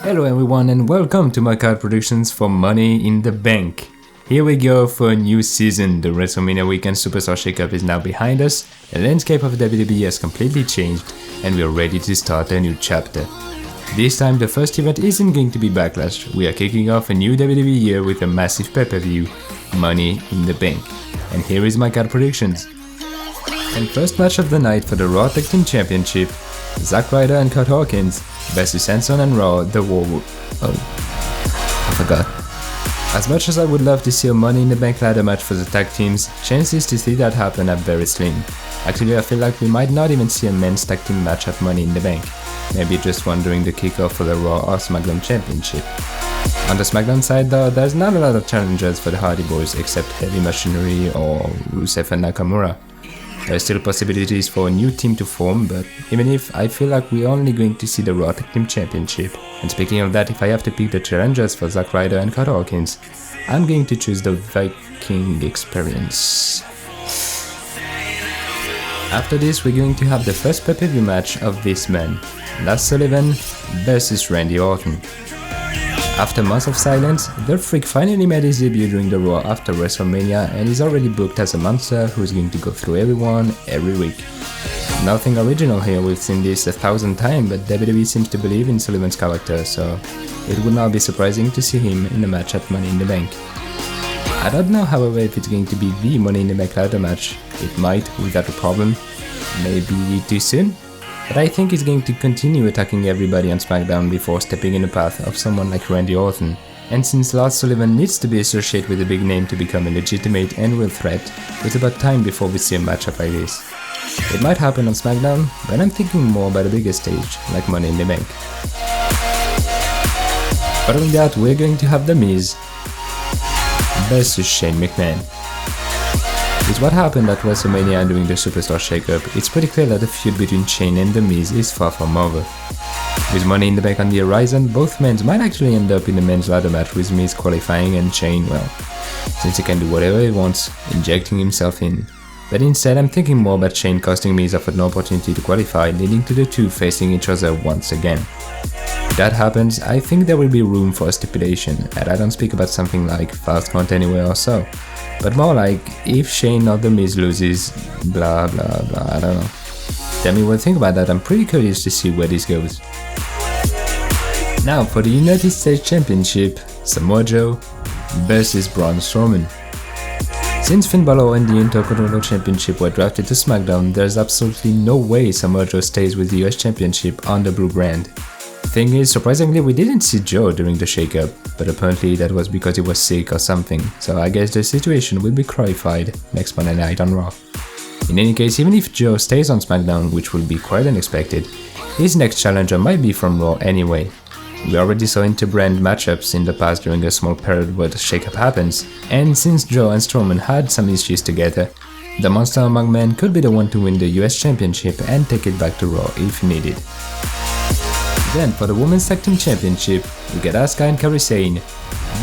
Hello everyone and welcome to Micah predictions for Money in the Bank. Here we go for a new season. The WrestleMania Weekend Superstar Shakeup is now behind us, the landscape of WWE has completely changed, and we are ready to start a new chapter. This time the first event isn't going to be Backlash, we are kicking off a new WWE year with a massive pay-per-view, Money in the Bank. And here is my card predictions. And first match of the night for the Raw Tag Team Championship, Zack Ryder and Kurt Hawkins versus Hanson and Raw, the War. I forgot. As much as I would love to see a Money in the Bank ladder match for the tag teams, chances to see that happen are very slim. Actually, I feel like we might not even see a men's tag team match at Money in the Bank. Maybe just one during the kickoff for the Raw or SmackDown Championship. On the SmackDown side though, there's not a lot of challengers for the Hardy Boys except Heavy Machinery or Rusev and Nakamura. There are still possibilities for a new team to form, but even if, I feel like we're only going to see the Raw Tag Team Championship. And speaking of that, if I have to pick the challengers for Zack Ryder and Kurt Hawkins, I'm going to choose the Viking Experience. After this, we're going to have the first pay-per-view match of this man, Lars Sullivan versus Randy Orton. After months of silence, the Freak finally made his debut during the Raw after WrestleMania and is already booked as a monster who's going to go through everyone every week. Nothing original here, we've seen this 1,000 times, but WWE seems to believe in Sullivan's character, so it would not be surprising to see him in a match at Money in the Bank. I don't know, however, if it's going to be the Money in the Bank ladder match. It might, without a problem. Maybe too soon? But I think he's going to continue attacking everybody on SmackDown before stepping in the path of someone like Randy Orton. And since Lars Sullivan needs to be associated with a big name to become a legitimate and real threat, it's about time before we see a matchup like this. It might happen on SmackDown, but I'm thinking more about a bigger stage, like Money in the Bank. Following that, we're going to have The Miz versus Shane McMahon. With what happened at WrestleMania during the Superstar Shakeup, it's pretty clear that the feud between Shane and The Miz is far from over. With Money in the Bank on the horizon, both men might actually end up in a men's ladder match with Miz qualifying and Shane, well, since he can do whatever he wants, injecting himself in. But instead I'm thinking more about Shane costing Miz of an opportunity to qualify, leading to the two facing each other once again. If that happens, I think there will be room for a stipulation, and I don't speak about something like Fast Count Anywhere or so. But more like, if Shane or The Miz loses, blah blah blah, I don't know. Tell me what you think about that, I'm pretty curious to see where this goes. Now for the United States Championship, Samoa Joe versus Braun Strowman. Since Finn Balor and the Intercontinental Championship were drafted to SmackDown, there's absolutely no way Samoa Joe stays with the US Championship on the Blue brand. Thing is, surprisingly we didn't see Joe during the shakeup, but apparently that was because he was sick or something, so I guess the situation will be clarified next Monday night on Raw. In any case, even if Joe stays on SmackDown, which will be quite unexpected, his next challenger might be from Raw anyway. We already saw inter-brand matchups in the past during a small period where the shakeup happens, and since Joe and Strowman had some issues together, the Monster Among Men could be the one to win the US Championship and take it back to Raw if needed. Then for the Women's Tag Team Championship, we get Asuka and Kairi Sane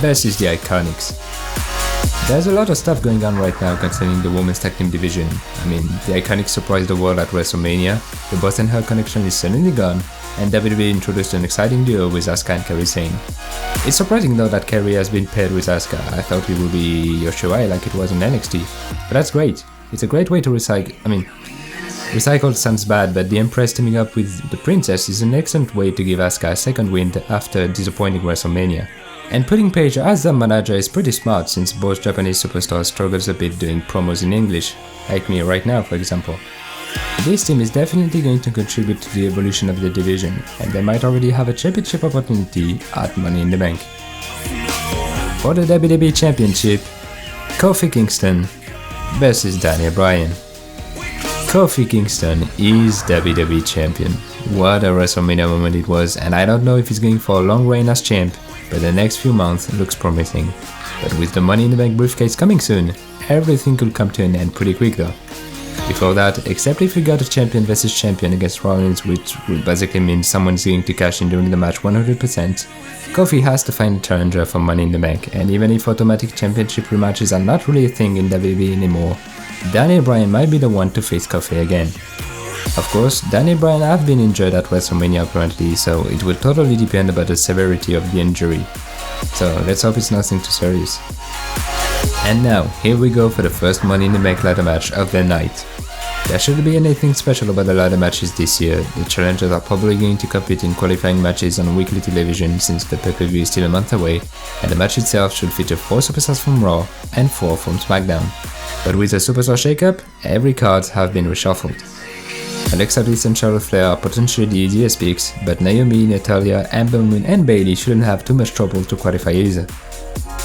versus the Iconics. There's a lot of stuff going on right now concerning the Women's Tag Team division. I mean, the Iconics surprised the world at WrestleMania, the Boss and Her connection is suddenly gone, and WWE introduced an exciting duo with Asuka and Kairi Sane. It's surprising though that Kairi has been paired with Asuka. I thought it would be Yoshirai like it was on NXT, but that's great. It's a great way to recycled sounds bad, but the Empress teaming up with the Princess is an excellent way to give Asuka a second win after disappointing WrestleMania. And putting Paige as the manager is pretty smart since both Japanese superstars struggles a bit doing promos in English, like me right now for example. This team is definitely going to contribute to the evolution of the division, and they might already have a championship opportunity at Money in the Bank. For the WWE Championship, Kofi Kingston versus Daniel Bryan. Kofi Kingston is WWE Champion. What a WrestleMania moment it was, and I don't know if he's going for a long reign as champ, but the next few months looks promising. But with the Money in the Bank briefcase coming soon, everything could come to an end pretty quick though. Before that, except if we got a champion versus champion against Rollins, which would basically mean someone's going to cash in during the match 100%, Kofi has to find a challenger for Money in the Bank, and even if automatic championship rematches are not really a thing in WWE anymore, Daniel Bryan might be the one to face Kofi again. Of course, Danny and Bryan have been injured at WrestleMania apparently, so it will totally depend about the severity of the injury. So let's hope it's nothing too serious. And now, here we go for the first Money in the Bank ladder match of the night. There shouldn't be anything special about the ladder matches this year. The challengers are probably going to compete in qualifying matches on weekly television since the pay-per-view is still a month away, and the match itself should feature 4 superstars from Raw and 4 from SmackDown. But with the superstar shakeup, every card have been reshuffled. Alexa Bliss and Charlotte Flair are potentially the easiest picks, but Naomi, Natalya, Ember Moon and Bayley shouldn't have too much trouble to qualify either.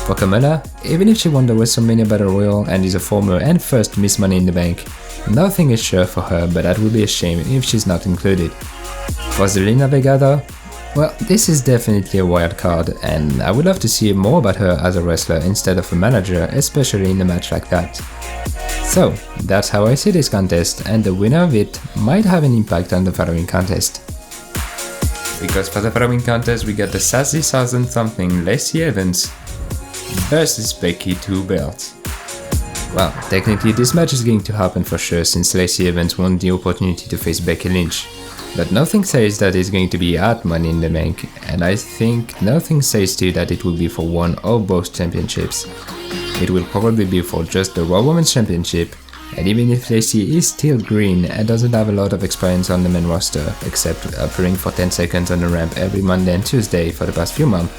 For Carmella, even if she won the WrestleMania Battle Royal and is a former and first Miss Money in the Bank, nothing is sure for her, but that would be a shame if she's not included. For Zelina Vega though, well, this is definitely a wild card, and I would love to see more about her as a wrestler instead of a manager, especially in a match like that. So, that's how I see this contest, and the winner of it might have an impact on the following contest. Because for the following contest we got the sassy something Lacey Evans versus Becky 2 belts. Well, technically this match is going to happen for sure since Lacey Evans won the opportunity to face Becky Lynch. But nothing says that it's going to be at Money in the Bank, and I think nothing says too that it will be for one or both championships. It will probably be for just the Raw Women's Championship, and even if Lacey is still green and doesn't have a lot of experience on the main roster, except appearing for 10 seconds on the ramp every Monday and Tuesday for the past few months,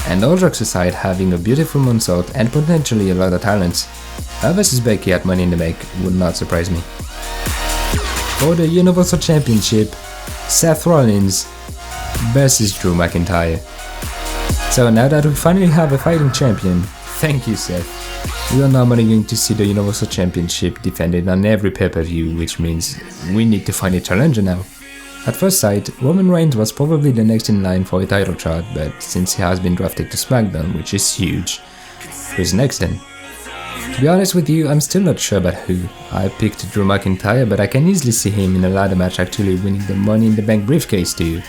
and all jokes aside having a beautiful moonsault and potentially a lot of talents, her versus Becky at Money in the Bank would not surprise me. For the Universal Championship, Seth Rollins versus Drew McIntyre. So now that we finally have a fighting champion, thank you Seth. We are normally going to see the Universal Championship defended on every pay-per-view, which means we need to find a challenger now. At first sight, Roman Reigns was probably the next in line for a title shot, but since he has been drafted to SmackDown, which is huge, who's next then? To be honest with you, I'm still not sure about who. I picked Drew McIntyre, but I can easily see him in a ladder match actually winning the Money in the Bank briefcase too.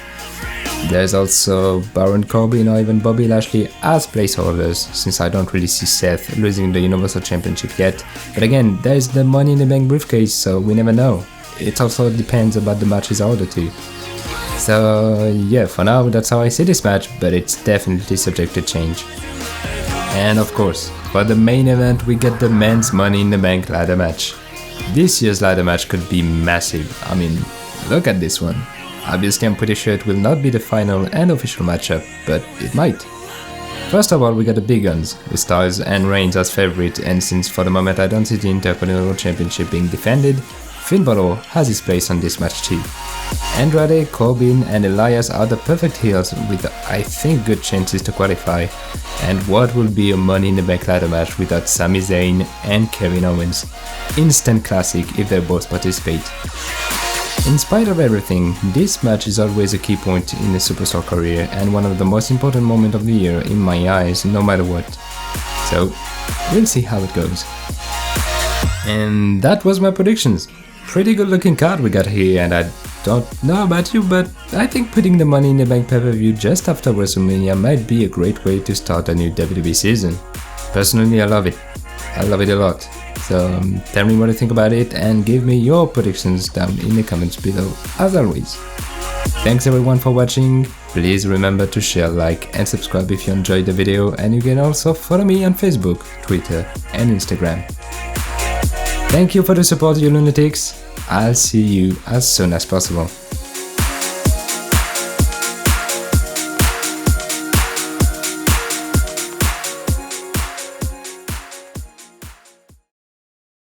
There's also Baron Corbin or even Bobby Lashley as placeholders, since I don't really see Seth losing the Universal Championship yet, but again, there's the Money in the Bank briefcase, so we never know. It also depends about the match's order too. So yeah, for now that's how I see this match, but it's definitely subject to change. And of course, for the main event we get the men's Money in the Bank ladder match. This year's ladder match could be massive, I mean, look at this one. Obviously I'm pretty sure it will not be the final and official matchup, but it might. First of all we got the big guns, with Stars and Reigns as favorite, and since for the moment I don't see the Intercontinental Championship being defended, Finn Balor has his place on this match too. Andrade, Corbin and Elias are the perfect heels with I think good chances to qualify, and what will be a Money in the Bank ladder match without Sami Zayn and Kevin Owens. Instant classic if they both participate. In spite of everything, this match is always a key point in a superstar career and one of the most important moments of the year in my eyes, no matter what. So, we'll see how it goes. And that was my predictions. Pretty good looking card we got here, and I don't know about you, but I think putting the Money in the Bank pay-per-view just after WrestleMania might be a great way to start a new WWE season. Personally, I love it. I love it a lot. So tell me what you think about it and give me your predictions down in the comments below as always. Thanks everyone for watching, please remember to share, like and subscribe if you enjoyed the video, and you can also follow me on Facebook, Twitter and Instagram. Thank you for the support you lunatics, I'll see you as soon as possible.